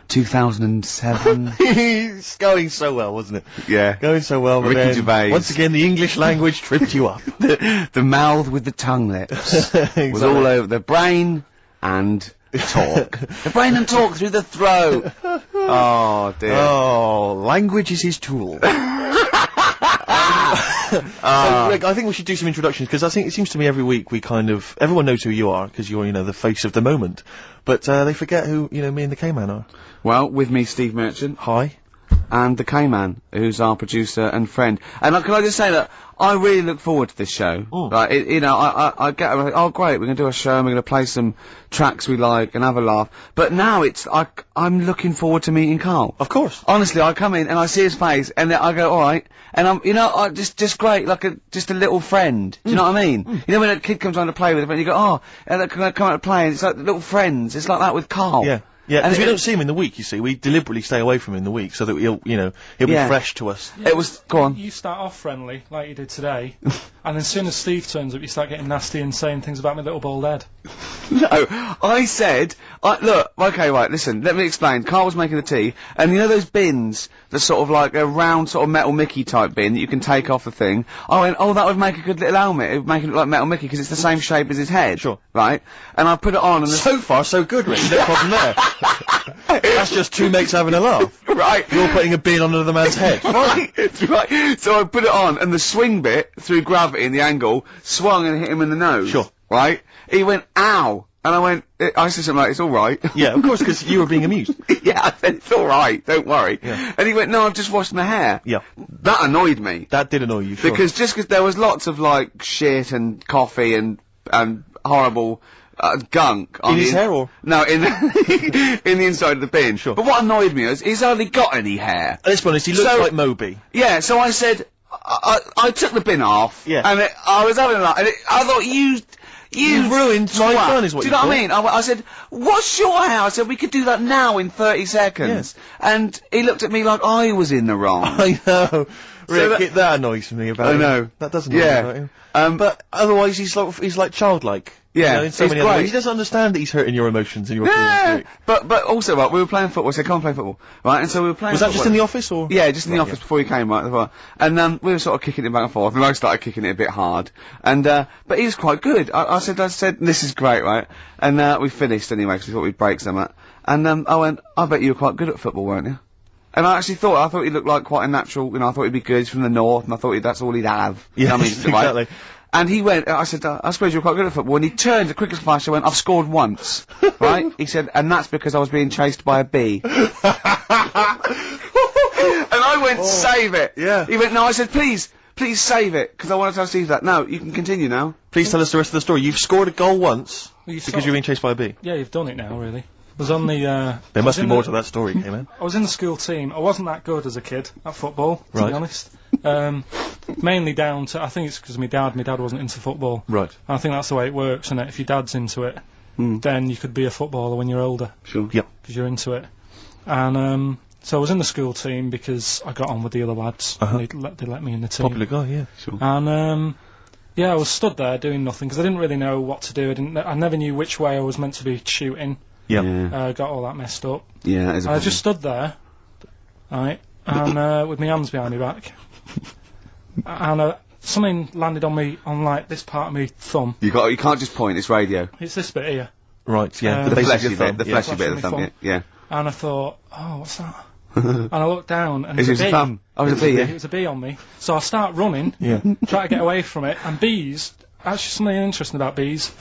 2007. It's going so well, wasn't it? Yeah. Going so well, but Ricky then, Gervais. once again, the English language tripped you up. The mouth with the tongue lips was all over the brain and talk. The brain and talk through the throat. Oh dear. Oh, language is his tool. So, Rick, I think we should do some introductions, because I think it seems to me every week we everyone knows who you are, because you're, the face of the moment, but they forget who, me and the K-Man are. Well, with me, Steve Merchant. Hi. And the K-Man, who's our producer and friend. And can I just say that I really look forward to this show. Like, I get, oh great, we're gonna do a show and we're gonna play some tracks we like and have a laugh. But now I'm looking forward to meeting Karl. Of course. Honestly, I come in and I see his face and then I go, alright, and I'm, just great, like just a little friend. Do you know what I mean? You know when a kid comes on to play with a friend, you go, oh, and can I come out to play? And it's like little friends. It's like that with Karl. Yeah. Yeah, because we don't see him in the week, you see. We deliberately stay away from him in the week so that he'll be fresh to us. Yeah, it was, go on. You start off friendly, like you did today, and as soon as Steve turns up, you start getting nasty and saying things about my little bald head. No, I said, look, okay, right, listen, let me explain. Karl was making the tea, and you know those bins, the sort of like a round sort of Metal Mickey type bin that you can take off the thing? I went, oh, that would make a good little helmet. It would make it look like Metal Mickey, because it's the same shape as his head. Sure. Right? And I put it on, and so far, so good, Rick. No problem there. That's just two mates having a laugh. Right. You're putting a bin on another man's head. Right. Right. So I put it on, and the swing bit, through gravity and the angle, swung and hit him in the nose. Sure. Right? He went, ow! And I went, I said something like, it's alright. Yeah, of course, because you were being amused. Yeah, I said, it's alright, don't worry. Yeah. And he went, no, I've just washed my hair. Yeah. That annoyed me. That did annoy you, sure. Because there was lots of, like, shit and coffee and horrible, gunk. In his hair, or? No, in the inside of the bin. Sure. But what annoyed me is, he's hardly got any hair. Let's be honest, he looks like Moby. Yeah, so I said, I took the bin off. Yeah. And I was having a laugh, and I thought, you ruined my fun, is what do you know what I mean? I said, what's your hair? I said, we could do that now in 30 seconds. Yes. And he looked at me like I was in the wrong. I know. Rick, that annoys me about him. I know. That doesn't annoy me about him. But otherwise he's like childlike. Yeah, in so many other ways. He doesn't understand that he's hurting your emotions and your feelings. But also, right, we were playing football, so I can't play football, right, and so we were playing Was that just in the office, or? Yeah, just in the office before he came, right, and, we were sort of kicking it back and forth, and I started kicking it a bit hard, and, but he was quite good. I said, this is great, right, and, we finished anyway, because we thought we'd break some, and, I went, I bet you were quite good at football, weren't you? And I actually thought he looked like quite a natural, I thought he'd be good, he's from the north, and I thought that's all he'd have. Yeah, I mean, exactly. And he went, I said, I suppose you're quite good at football. And he turned, the quickest flash, I went, I've scored once. Right? He said, and that's because I was being chased by a bee. And I went, save it. Yeah. He went, no, I said, please save it, because I want to tell Steve that. No, you can continue now. Please tell us the rest of the story. You've scored a goal once, because you're being chased by a bee. Yeah, you've done it now, really. I was on the, There must be more to that story, man. I was in the school team. I wasn't that good as a kid at football, to be honest. Mainly down to, I think it's because of my dad wasn't into football. Right. And I think that's the way it works, isn't it? If your dad's into it, then you could be a footballer when you're older. Sure. Yep. Because you're into it. And, so I was in the school team because I got on with the other lads. They let me in the team. Popular guy, yeah. Sure. And, yeah, I was stood there doing nothing, because I didn't really know what to do. I never knew which way I was meant to be shooting. Yeah. Got all that messed up. Yeah, that is a I just stood there, right, and with my hands behind my back, and something landed on me, on like this part of my thumb. You can't just point. It's radio. It's this bit here. Right. Yeah. The base of fleshy your thumb. bit. The fleshy bit of the thumb. Yeah. And I thought, oh, what's that? And I looked down, and it was a bee. Thumb. Oh, it was a bee. Yeah. It was a bee on me. So I start running. Yeah. Try to get away from it, and bees. Actually, something interesting about bees.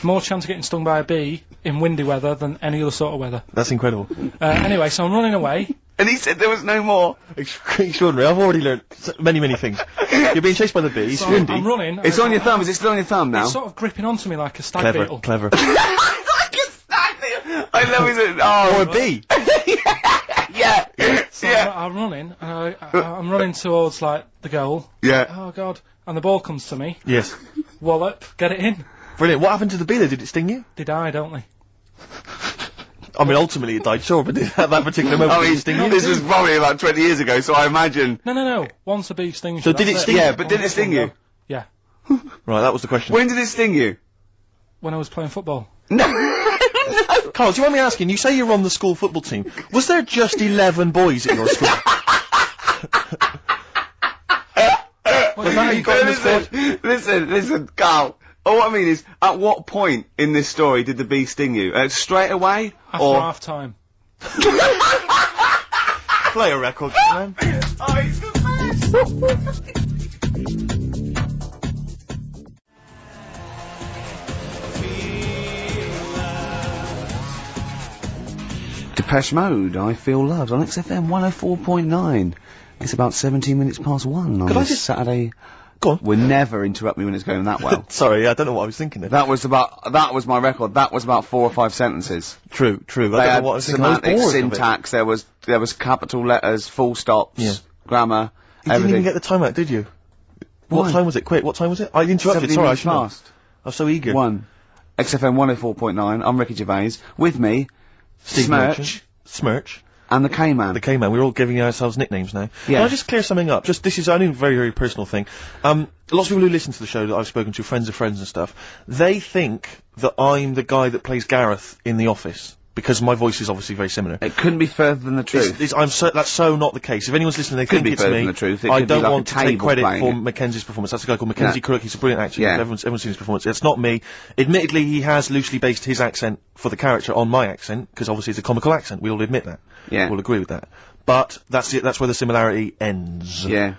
More chance of getting stung by a bee in windy weather than any other sort of weather. That's incredible. Anyway, so I'm running away. And he said there was no more. Extraordinary. I've already learned many, many things. You're being chased by the bees. So windy. I'm running. It's on your thumb. Is it still on your thumb now? It's sort of gripping onto me like a stag beetle. Clever. Like a stag beetle. I love it. Oh, Or a bee. Yeah. So I'm running, and I'm running towards, like, the goal. Yeah. Oh, God. And the ball comes to me. Yes. Wallop. Get it in. Brilliant. What happened to the bee there? Did it sting you? They die, don't they? I mean, ultimately it died, sure, but at that particular moment, did it sting you? This was probably about 20 years ago, so I imagine. No. Once a bee stings So you, did that's it sting? Yeah, but did it sting you? Yeah. Right, that was the question. When did it sting you? When I was playing football. No. Carl, do you want me asking, you say you're on the school football team. Was there just 11 boys at your school? What, is that how you got in the squad? Listen, Carl. All I mean is, at what point in this story did the bee sting you? Straight away? After or half time. Play a record, man. Oh, he's the best! Depeche Mode, I Feel Loved, on XFM 104.9. It's about 17 minutes past 1 on Could I this just- Saturday. Go on. Will never interrupt me when it's going that well. Sorry, I don't know what I was thinking there. That was my record. That was about 4 or 5 sentences. True. They I don't had know what I was thinking. I was semantics, bored of it. syntax, there was capital letters, full stops, Yeah. grammar, You didn't everything. even get the time out, did you? Why? What time was it? Quick, what time was it? I interrupted, 17 sorry, I minutes shouldn't have. past. I was so eager. 1. XFM 104.9, I'm Ricky Gervais. With me, Steve Smirch, Merchant. Smirch. and the K-Man. The K-Man. We're all giving ourselves nicknames now. Yeah. Can I just clear something up? This is only a very, very personal thing. Lots of people who listen to the show that I've spoken to, friends of friends and stuff, they think that I'm the guy that plays Gareth in The Office. Because my voice is obviously very similar. It couldn't be further than the truth. That's so not the case. If anyone's listening, they Could think be it's further me. than the truth. It I could be don't like want a to take table credit playing for it. Mackenzie's performance. That's a guy called Mackenzie Yeah. Crook. He's a brilliant actor. Yeah. Everyone's seen his performance. It's not me. Admittedly, he has loosely based his accent for the character on my accent, because obviously it's a comical accent. We all admit that. Yeah. We'll agree with that. But that's it. That's where the similarity ends. Yeah.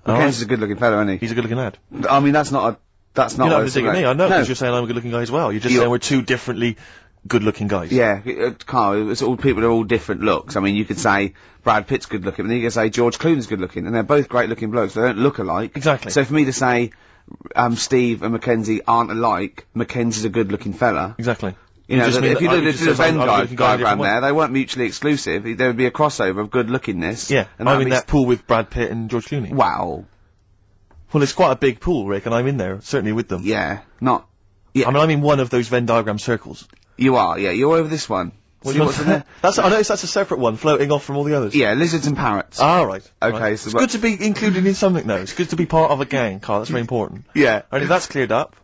All Mackenzie's a good-looking fella, isn't he? He's a good-looking lad. I mean, that's not You're not a going to dig at me. I know, No. because you're saying I'm a good-looking guy as well. You're just You're- saying we're two differently good-looking guys. Yeah, Carl, it's all people are all different looks. I mean, you could say Brad Pitt's good looking, and then you could say George Clooney's good looking, and they're both great looking blokes. They don't look alike. Exactly. So for me to say Steve and Mackenzie aren't alike, Mackenzie's a good looking fella. Exactly. You know, just that mean if you that- looked you at just the said I'm Venn a good-looking guy in a diagram different there, they weren't mutually exclusive. There would be a crossover of good lookingness. Yeah, and I'm that in means- that pool with Brad Pitt and George Clooney. Wow. Well, it's quite a big pool, Rick, and I'm in there, certainly with them. Yeah. Not. Yeah. I mean, I'm in one of those Venn diagram circles. You are. Yeah. You're over this one. See what's in there? I noticed that's a separate one, floating off from all the others. Yeah. Lizards and parrots. Ah, right. Okay, Right. so it's what- good to be included in something, though. It's good to be part of a gang, Carl. That's very important. Yeah. And if that's cleared up,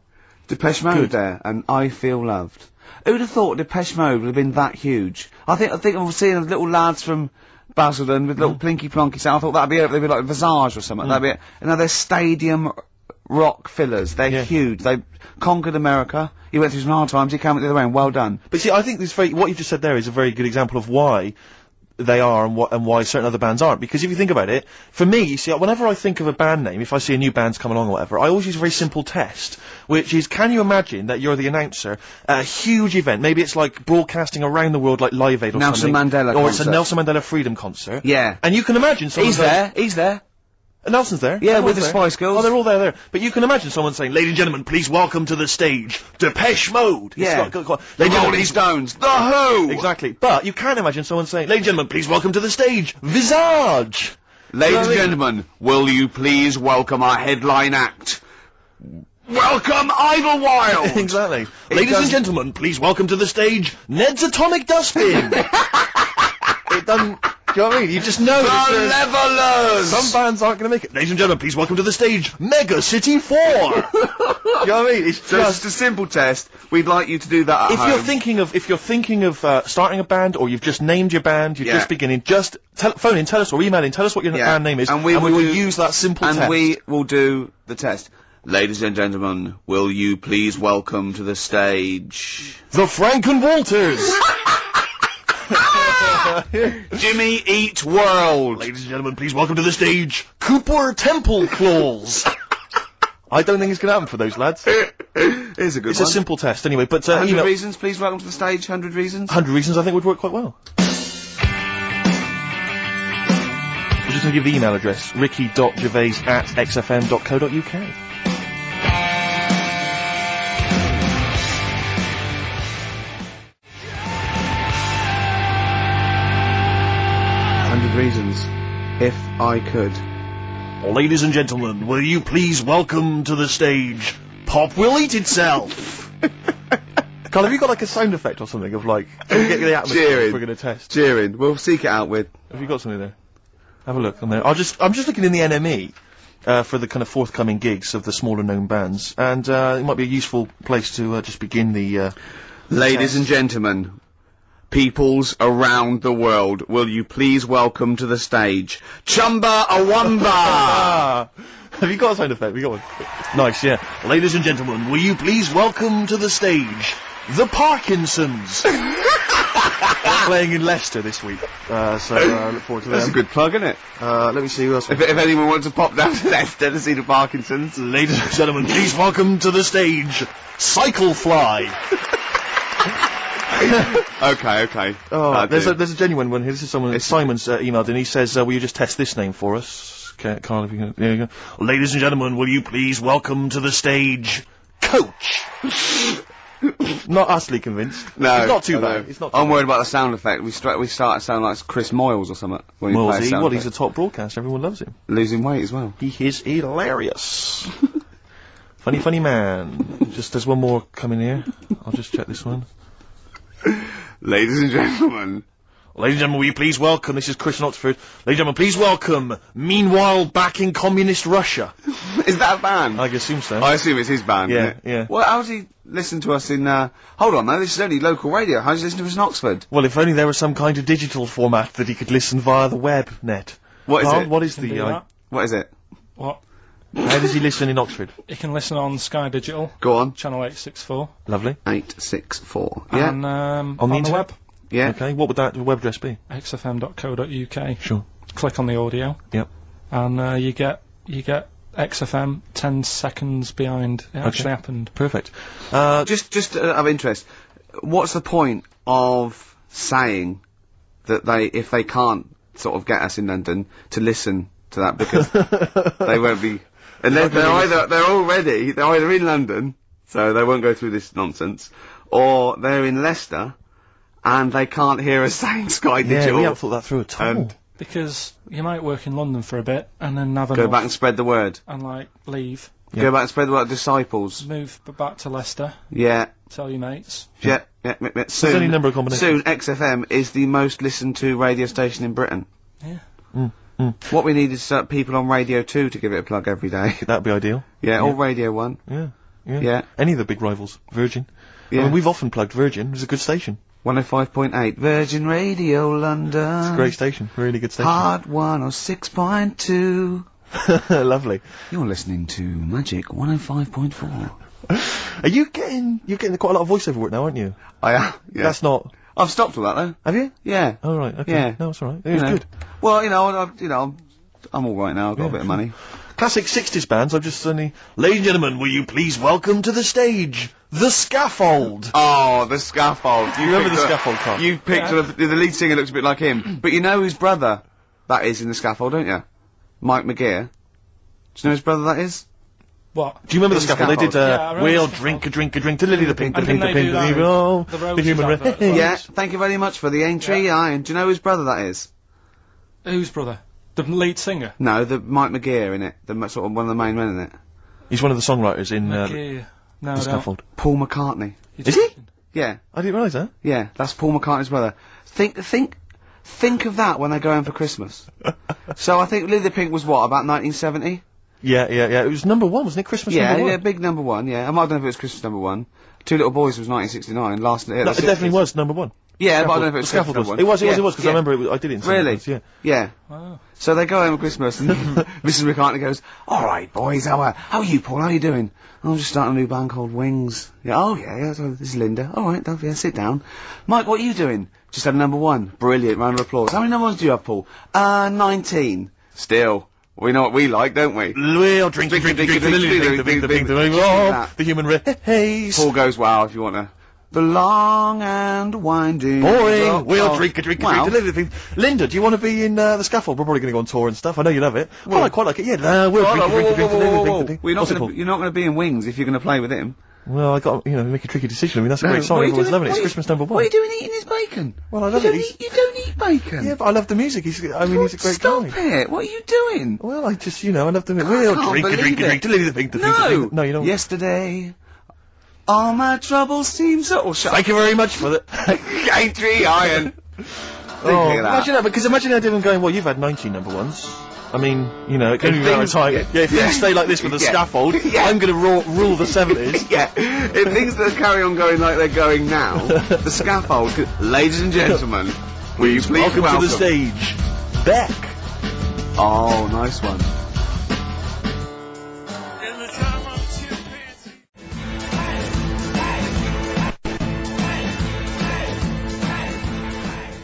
Depeche Mode Good. there, and I Feel Loved. Who'd have thought Depeche Mode would have been that huge? I think I'm seeing little lads from Basildon with little plinky plonky sound. I thought that'd be it. They'd be like Visage or something. That'd be it. And now they're stadium rock fillers. They're Yeah. huge. They conquered America. He went through some hard times. He came out the other way, and well done. but see, I think what you just said there is a very good example of why they are and why certain other bands aren't. Because if you think about it, for me, you see, whenever I think of a band name, if I see a new band's come along or whatever, I always use a very simple test, which is, can you imagine that you're the announcer at a huge event? Maybe it's like broadcasting around the world like Live Aid or Nelson something. Mandela Or it's a concert. Nelson Mandela Freedom concert. Yeah. And you can imagine someone He's going- there. He's there. Nelson's there. Yeah, Everyone's with the there. Spice Girls. Oh, they're all there. But you can imagine someone saying, "Ladies and gentlemen, please welcome to the stage, Depeche Mode." Yeah. Ladies and The gentlemen, Rolling please- Stones. The Who. Exactly. But you can't imagine someone saying, "Ladies and gentlemen, please welcome to the stage, Visage." Ladies and I mean? gentlemen, will you please welcome our headline act? Welcome Idlewild! Exactly. Ladies and doesn't- gentlemen, please welcome to the stage, Ned's Atomic Dustbin. It doesn't. Do you know what I mean? You just know. The that there's- Levelers! Some bands aren't going to make it. Ladies and gentlemen, please welcome to the stage, Mega City 4. Do you know what I mean? It's So it's just. just a simple test. We'd like you to do that at If home. you're thinking of starting a band, or you've just named your band, you're Yeah. just beginning, just phone in, tell us, or email in, tell us what your Yeah. band name is, And we will will do- use that simple and test. we will do the test. Ladies and gentlemen, will you please welcome to the stage The Franken Walters. Jimmy Eat World? Ladies and gentlemen, please welcome to the stage, Cooper Temple Claws. I don't think it's going to happen for those lads. Here's a good It's one. a simple test anyway, but 100 email, reasons, please welcome to the stage. 100 reasons. 100 reasons I think would work quite well. We're just going to give the email address, ricky.gervais@xfm.co.uk. Reasons, if I could. Ladies and gentlemen, will you please welcome to the stage, Pop Will Eat Itself. Carl, have you got like a sound effect or something of like, get the atmosphere Cheering. we're going to test? Cheering. We'll seek it out with. Have you got something there? Have a look on there. I'm just looking in the NME for the kind of forthcoming gigs of the smaller known bands, and it might be a useful place to just begin the Ladies and gentlemen, peoples around the world, will you please welcome to the stage, Chumba Awamba! Have you got a sound effect? We got one. Nice, yeah. Ladies and gentlemen, will you please welcome to the stage, the Parkinsons? Playing in Leicester this week. So look forward to that. That's a good plug, isn't it? Let me see who else. If anyone wants to pop down to Leicester to see the Parkinsons. Ladies and gentlemen, please welcome to the stage, Cyclefly. Okay. Oh, there's a genuine one here. This is someone. Simon's emailed and he says, "Will you just test this name for us, Karl? If you can, there you go. Ladies and gentlemen, will you please welcome to the stage, Coach." Not utterly convinced. No, it's not too I bad. know. It's not. Too I'm bad. worried about the sound effect. We start to sound like Chris Moyles or something. When we play a Moylesy, sound well, he's a effect. top broadcaster. Everyone loves him. Losing weight as well. He is hilarious. funny man. Just there's one more coming here. I'll just check this one. Ladies and gentlemen. Ladies and gentlemen, will you please welcome, this is Chris in Oxford, ladies and gentlemen, please welcome, meanwhile back in communist Russia. Is that a band? I assume so. I assume it's his band, Yeah, isn't it? yeah. Well, how does he listen to us in, hold on, though, this is only local radio. How does he listen to us in Oxford? Well, if only there was some kind of digital format that he could listen via the web net. What is Carl, it? What is Can do the, that. What is it? What? how does he listen in Oxford? You can listen on Sky Digital, Go on. channel 864, Lovely. 864. Yeah. and On the on the internet? web, Yeah. Okay, what would that web address be? xfm.co.uk. Sure. Click on the audio, Yep. and you get XFM 10 seconds behind it actually happened. Perfect. Just of interest, what's the point of saying that if they can't sort of get us in London to listen to that, because they won't be, unless they're either in London, so they won't go through this nonsense, or they're in Leicester, and they can't hear us saying Sky Yeah, Digital. we haven't thought that through at all. And Because you might work in London for a bit, and then have go enough, back and spread the word. and like leave, Yeah. Go back and spread the word. Disciples. move back to Leicester, Yeah. tell your mates. Yeah. Soon, any number of combinations. Soon, XFM is the most listened to radio station in Britain. Yeah. What we need is people on Radio 2 to give it a plug every day. That'd be ideal. Yeah, or Radio 1. Yeah. Yeah. Any of the big rivals. Virgin. Yeah. I mean, we've often plugged Virgin. It's a good station. 105.8 Virgin Radio London. It's a great station. Really good station. Hard 106.2. Lovely. You're listening to Magic 105.4. Are you're getting quite a lot of voiceover work now, aren't you? I am. Yeah. That's not. I've stopped all that though. Have you? Yeah. Oh right. Okay. Yeah. No, it's all right. It You was know. good. Well, I'm all right now. I've got a bit of money. Classic 60s bands. I've just suddenly. Ladies and gentlemen, will you please welcome to the stage the Scaffold? Oh, the Scaffold. You remember picked the Scaffold, Carl? You picked the lead singer looks a bit like him. But you know whose brother that is in the Scaffold, don't you? Mike McGear. Do you know whose brother that is? What? Do you remember the The Scaffold? They did. Scaffold. Yeah, I remember We'll the drink a drink to Lily the Pink, the And Pink, the didn't they Pink, do the that? oh, The the Roses human advert as race. well? Yeah, thank you very much for the entry. And do you know whose brother that is? Whose brother? The lead singer? No, the Mike McGear in it. Sort of one of the main men in it. He's one of the songwriters in McGee. No, the I don't. Scaffold. Paul McCartney. Is he? Yeah, I didn't realise that. yeah, that's Paul McCartney's brother. Think of that when they go home for Christmas. So I think Lily the Pink was what, about 1970? Yeah. It was number one, wasn't it? Christmas Yeah, number one. yeah, big number one, yeah. I don't know if it was Christmas number one. Two Little Boys was 1969, No, it definitely was number one. Yeah, but I don't know if it was Scaffold Christmas was. number one. It was, because I remember I did it in Really? Scaffolds, yeah. Yeah. Wow. So they go home at Christmas and Mrs. McCartney goes, "Alright boys, how are you Paul, how are you doing?" "I'm just starting a new band called Wings." "Yeah, oh yeah, so this is Linda." "Alright, yeah, sit down." "Mike, what are you doing?" "Just had a number one." Brilliant, round of applause. "How many number ones do you have, Paul?" 19. Still. We know what we like, don't we? We'll drink the human race. Paul goes, "Wow, if you want to." The long and winding. Boring. We'll drink a Wow. drink. Linda, do you want to be in the Scaffold? We're probably going to go on tour and stuff. I know you love it. Well, I quite like it. Yeah. We'll Hold on, drink whoa. drink. You're not What's it gonna, called? you're not going to be in Wings if you're going to play with him. Well, I got make a tricky decision. I mean, that's a No, great song. what are you Everyone's doing? loving it. It's What are you- Christmas number one. What are you doing eating his bacon? Well, I love you it. don't eat, you don't eat bacon. Yeah, but I love the music. He's a great Stop guy. it. What are you doing? Well, I just, I love the music. We'll can't drink a believe drink it. to Lily the Pink. No, you don't. Yesterday, all my troubles seem so... Oh, shut Thank you very much for that. Ain't tree iron. Think of that. imagine that, because imagine how different going, well, you've had 19 number ones. I mean, you know, it can be very time. Yeah, if things stay like this with a scaffold, I'm going to rule the 70s. Yeah, if things that carry on going like they're going now, the scaffold, ladies and gentlemen, will you please welcome to the stage, Beck. Oh, nice one.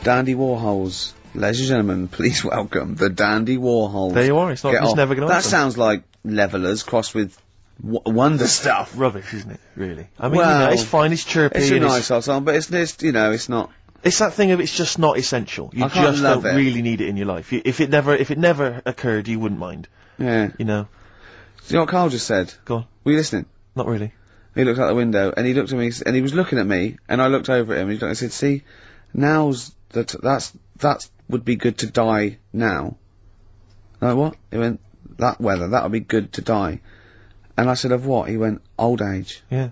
Dandy Warhols. Ladies and gentlemen, please welcome the Dandy Warhols. There you are, it's never going to That sounds like Levellers crossed with Wonder Stuff. Rubbish, isn't it, really? I mean, you know, it's fine, it's chirpy. It's a nice old song, but it's, you know, it's not... It's that thing of it's just not essential. You just don't really need it in your life. If it never occurred, you wouldn't mind. Yeah. You know? Do you know what Karl just said? Go on. Were you listening? Not really. He looked out the window, and he looked at me, and he was looking at me, and I looked over at him, and he said, see, that would be good to die now. Like, what? He went, that weather, that would be good to die. And I said, of what? He went, old age. Yeah.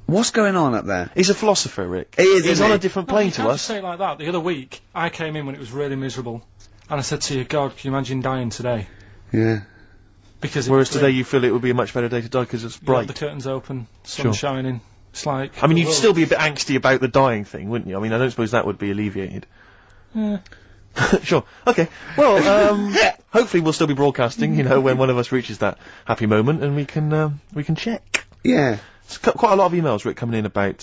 What's going on up there? He's a philosopher, Rick. He is, He's on a different plane to You can't us. say it like that. The other week, I came in when it was really miserable, and I said to you, God, can you imagine dying today? Yeah. Because Whereas today you feel it would be a much better day to die because it's bright. The curtains open, sun shining. It's like... I mean, you'd still be a bit angsty about the dying thing, wouldn't you? I mean, I don't suppose that would be alleviated. Yeah. Sure. Okay. Well, hopefully we'll still be broadcasting, you know, when one of us reaches that happy moment, and we can check. Yeah. It's quite a lot of emails, Rick, coming in about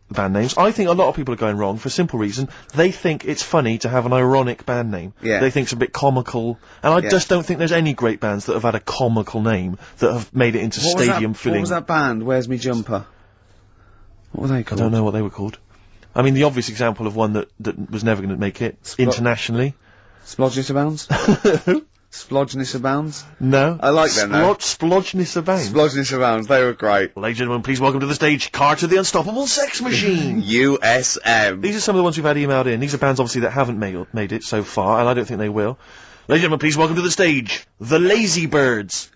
band names. I think a lot of people are going wrong for a simple reason. They think it's funny to have an ironic band name. Yeah. They think it's a bit comical. And I just don't think there's any great bands that have had a comical name that have made it into stadium filling. What was that band? Where's Me Jumper? What were they called? I don't know what they were called. I mean, the obvious example of one that was never going to make it internationally. Splodgeness Abounds? Splodgeness Abounds? No. I like them, though. Splodgeness Abounds. Splodgeness Abounds, they were great. Ladies and gentlemen, please welcome to the stage, Carter the Unstoppable Sex Machine. USM. These are some of the ones we've had emailed in. These are bands, obviously, that haven't made it so far, and I don't think they will. Ladies and gentlemen, please welcome to the stage, the Lazy Birds.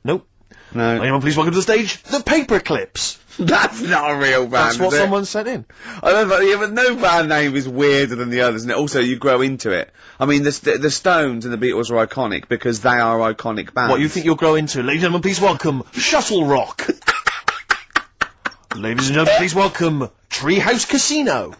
Nope. No. Ladies and gentlemen, please welcome to the stage, the Paperclips. That's not a real band, That's what is it? someone sent in. I don't know, yeah, but no band name is weirder than the others, and also you grow into it. I mean, the Stones and the Beatles are iconic because they are iconic bands. What you think you'll grow into? Ladies and gentlemen, please welcome Shuttle Rock. Ladies and gentlemen, please welcome Treehouse Casino.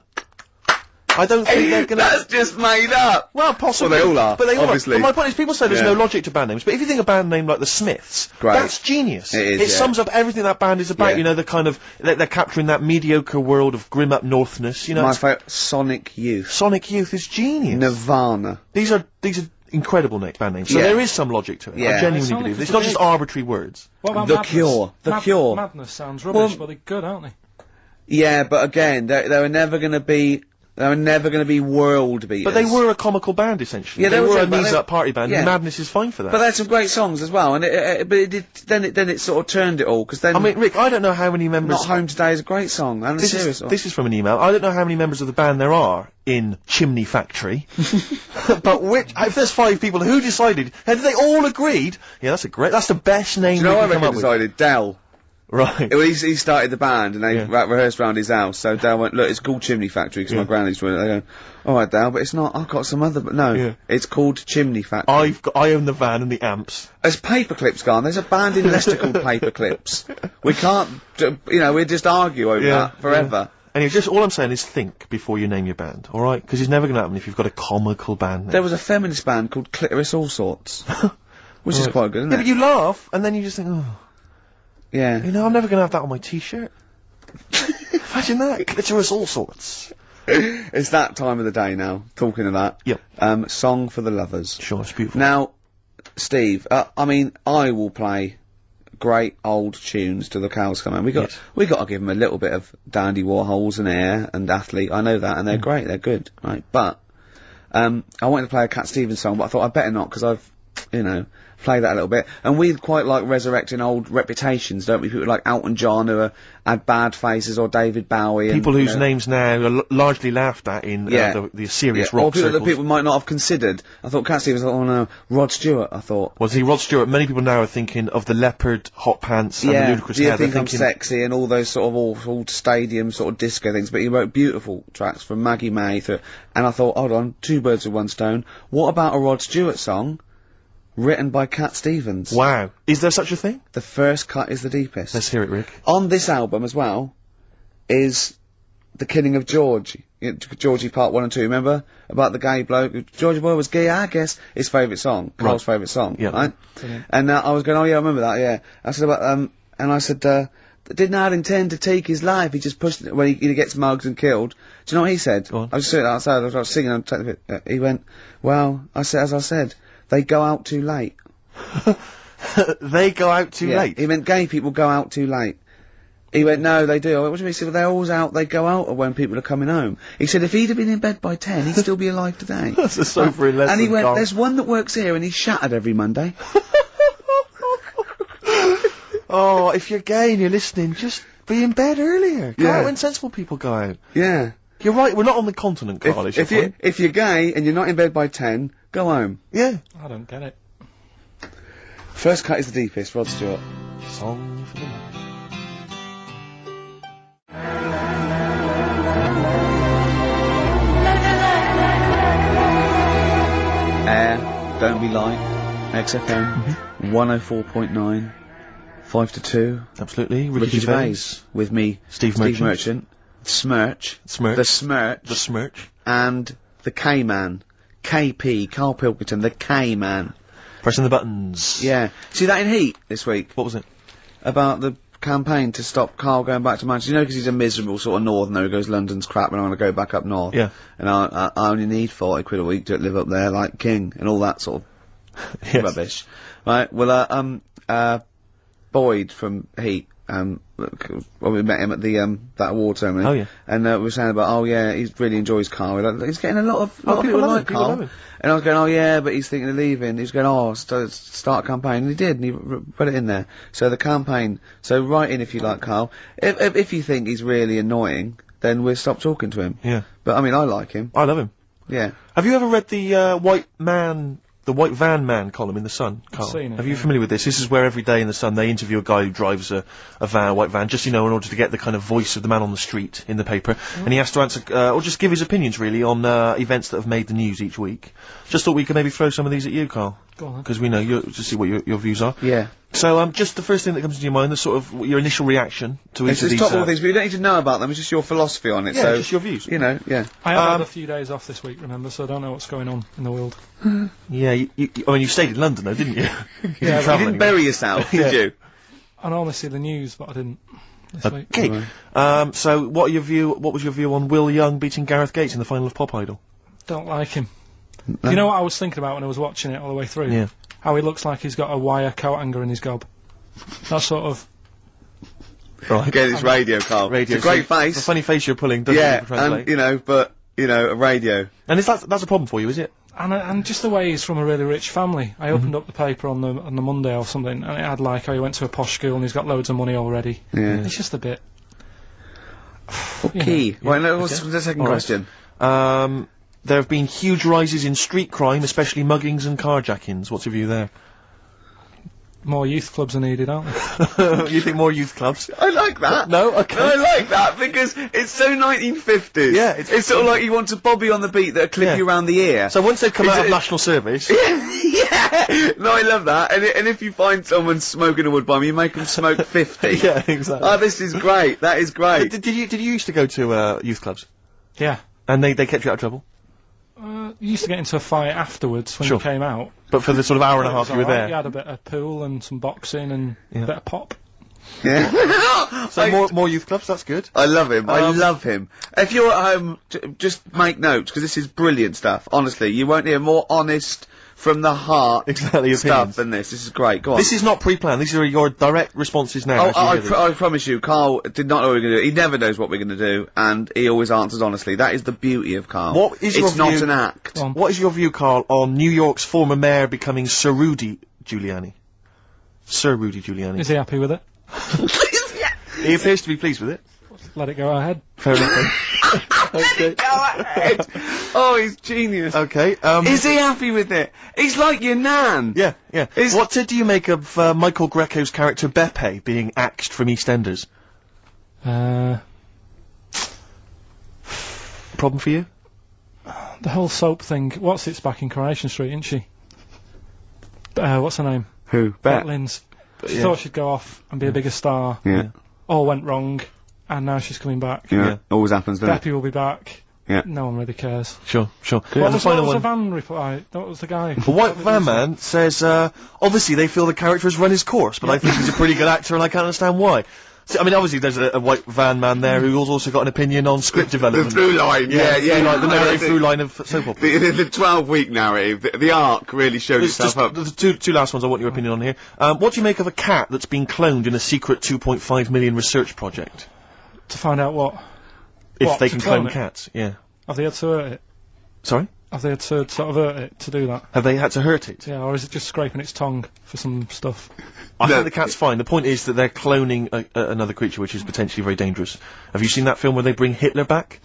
I don't think they're gonna... That's just made up! Well, possibly. Well, they all are, But they all obviously. Are. But my point is, people say there's no logic to band names, but if you think a band name like the Smiths, Great. that's genius. It is, It sums up everything that band is about, Yeah. you know, the kind of... They're capturing that mediocre world of grim up northness, you know. My favourite, Sonic Youth. Sonic Youth is genius. Nirvana. These are incredible band names. So Yeah. there is some logic to it. Yeah. I genuinely Sonic believe. is It's not just big. arbitrary words. What about The Madness? Cure. The Cure. Madness sounds rubbish, Well- but they're good, aren't they? Yeah, but again, they were never gonna be... They were never going to be world beaters. But they were a comical band, essentially. Yeah, they they were were, a but they- knees-up party band, yeah. and Madness is fine for that. But they had some great songs as well, and then it sort of turned it all, because then... I mean, Rick, I don't know how many members... Not Home Today is a great song, and a serious song. This is from an email. I don't know how many members of the band there are in Chimney Factory, but if there's 5 people, who decided? Have they all agreed? Yeah, that's the best name Do you know we what can I come up with. decided? Dell. Right. Well, he started the band, and they Yeah. rehearsed round his house, so Dale went, look, it's called Chimney Factory, because my granny's doing it. They go, alright, Dale, but it's not, I've got some other, but no, Yeah. it's called Chimney Factory. I own the van and the amps. There's Paperclips gone, there's a band in Leicester called Paperclips. We can't, we'd just argue over that forever. Anyway, just all I'm saying is think before you name your band, alright? Because it's never going to happen if you've got a comical band name. There was a feminist band called Clitoris All Sorts, which is quite good, isn't Yeah, it? but you laugh, and then you just think, oh, Yeah. you know, I'm never going to have that on my t-shirt. Imagine that. Clitoris All Sorts. It's that time of the day now, talking of that. Yep. Song for the Lovers. Sure, it's beautiful. Now, Steve, I mean, I will play great old tunes till the cows come home. We got to give them a little bit of Dandy Warhols and Air and Athlete. I know that, and they're great. They're good, right? But I wanted to play a Cat Stevens song, but I thought I'd better not because you know, play that a little bit. And we quite like resurrecting old reputations, don't we? People like Elton John who had bad faces, or David Bowie. People and, whose names now are largely laughed at in the serious rock or people circles. that people might not have considered. I thought Cat Stevens, oh no, Rod Stewart, I thought. Was he Rod Stewart? Many people now are thinking of the leopard hot pants and the ludicrous Do You hair. Think They're I'm Sexy, and all those sort of awful stadium sort of disco things, but he wrote beautiful tracks from Maggie May through, and I thought, hold on, two birds with one stone. What about a Rod Stewart song written by Cat Stevens? Wow. Is there such a thing? The first cut is the deepest. Let's hear it, Rick. On this album as well is The Killing of George. Georgie Part 1 and 2, remember? About the gay bloke. Georgie Boy was gay, I guess. His favourite song. Carl's favourite song. Yeah. Right? Brilliant. And I was going, oh yeah, I remember that, yeah. I said about, and I said, did not intend to take his life, he just pushed it when he gets mugged and killed. Do you know what he said? Go on. I was sitting outside, I was singing, he went, well, as I said, they go out too late. They go out too Yeah, late. he meant gay people go out too late. He went, no, they do. I went, what do you mean? He said, well, they're always out, they go out when people are coming home. He said, if he'd have been in bed by 10, he'd still be alive today. That's a sobering lesson, And he went, Karl. there's one that works here, and he's shattered every Monday. Oh, if you're gay and you're listening, just be in bed earlier. Go Yeah. out when sensible people go out. Yeah. You're right, we're not on the continent, Karl, is your point? If you're gay and you're not in bed by 10, go home. Yeah. I don't get it. First cut is the deepest, Rod Stewart. Song for the night. Air, Don't Be Light, XFM, 104.9, 5 to 2. Absolutely. Ricky Gervais with me, Steve Merchant, Smirch, Smirch. the Smirch, The Smirch. and the K-Man, KP, Karl Pilkington, the K-Man. Pressing the buttons. Yeah. See that in Heat this week? What was it? About the campaign to stop Karl going back to Manchester. You know, because he's a miserable sort of northerner who goes, London's crap and I want to go back up north. Yeah. And I only need 40 quid a week to live up there like King and all that sort of Yes. rubbish. Right, well, Boyd from Heat, well, we met him at the, that award ceremony. Oh, yeah. And, we were saying about, oh yeah, he really enjoys Karl. He's getting a lot of people people love like him, people Karl. love him. And I was going, oh yeah, but he's thinking of leaving. He was going, oh, start a campaign. And he did, and he put it in there. So the campaign, so write in if you like Karl. If you think he's really annoying, then we'll stop talking to him. Yeah. But I mean, I like him. I love him. Yeah. Have you ever read the White Van Man column in The Sun, Karl? seen it, Are you yeah. familiar with this? This is where every day in The Sun they interview a guy who drives a white van, just, in order to get the kind of voice of the man on the street in the paper. And he has to answer, or just give his opinions, really, on events that have made the news each week. Just thought we could maybe throw some of these at you, Karl. Go on then. Because we know, to see what your views are. Yeah. So, just the first thing that comes into your mind, the sort of, your initial reaction to each It's of these. top all these, but you don't need to know about them, it's just your philosophy on it, Yeah, so. just your views. You know, yeah. I have had a few days off this week, remember, so I don't know what's going on in the world. Yeah, I mean, you stayed in London, though, didn't you? You didn't but You travel didn't anywhere. bury yourself, Yeah. did you? I normally see the news, but I didn't this week. Okay. So what was your view on Will Young beating Gareth Gates in the final of Pop Idol? Don't like him. Do you know what I was thinking about when I was watching it all the way through? Yeah. How he looks like he's got a wire coat hanger in his gob. That sort of... Right. Again, it's radio, Karl. Radio. It's a great so face. The funny face you're pulling doesn't Yeah, translate. and, a radio. And that's a problem for you, is it? And just the way he's from a really rich family. I opened up the paper on the Monday or something, and it had like how he went to a posh school and he's got loads of money already. Yeah. It's just a bit... Okay. Right, now, what's Okay. the second All right. question? There have been huge rises in street crime, especially muggings and carjackings. What's your view there? More youth clubs are needed, aren't there? You think more youth clubs? I like that. No? Okay. No, I like that because it's so 1950s. Yeah, it's sort of like you want a bobby on the beat that'll clip Yeah. you around the ear. So once they've come Is out of it- national service, yeah. No, I love that. And if you find someone smoking a wood bomb, you make them smoke 50. yeah, exactly. Oh, this is great. That is great. Did you used to go to youth clubs, Yeah. and they kept you out of trouble? You used to get into a fight afterwards when Sure. you came out. But for the sort of hour and a half you were Alright, there. You had a bit of pool and some boxing and Yeah. a bit of pop. Yeah. So more youth clubs. That's good. I love him. I love him. If you're at home, just make notes because this is brilliant stuff. Honestly, you won't hear more honest, from the heart Exactly, stuff opinions. in this. This is great. Go on. This is not pre-planned. These are your direct responses now. as you hear them. I promise you, Carl did not know what we were going to do. He never knows what we're going to do, and he always answers honestly. That is the beauty of Carl. What is your it's not view- an act. What is your view, Karl, on New York's former mayor becoming Sir Rudy Giuliani? Sir Rudy Giuliani. Is he happy with it? He appears to be pleased with it. Let it go ahead. Fair enough. Okay. Go ahead. Oh, he's genius. Okay. Is he happy with it? He's like your nan. Yeah, yeah. Is- What do you make of Michael Greco's character Beppe being axed from EastEnders? Problem for you? The whole soap thing. What's it's back in Coronation Street, isn't she? What's her name? Who? Bet. Lynn's. She yeah. thought she'd go off and be a bigger star. Yeah. All went wrong, and now she's coming back. Yeah. Yeah. Always happens, doesn't it? Beppy will be back. Yeah. No one really cares. Sure. What And the was, final the one. van reply? What was the guy? The White Van Man says, obviously they feel the character has run his course, but I think he's a pretty good actor and I can't understand why. So, I mean, obviously there's a White Van Man there who's also got an opinion on script The development. through line. Yeah. Like the narrative The- through line of soap opera. The 12-week narrative, the arc really showed It's itself just up. the two last ones I want your opinion on here. What do you make of a cat that's been cloned in a secret 2.5 million research project? To find out what? If What, they to can clone clone it? cats, yeah. Have they had to hurt it? Sorry? Have they had to sort of hurt it to do that? Have they had to hurt it? Yeah, or is it just scraping its tongue for some stuff? I No. think the cat's fine. The point is that they're cloning another creature which is potentially very dangerous. Have you seen that film where they bring Hitler back?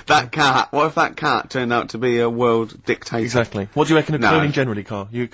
That cat. What if that cat turned out to be a world dictator? Exactly. What do you reckon of No. cloning generally, Carl? You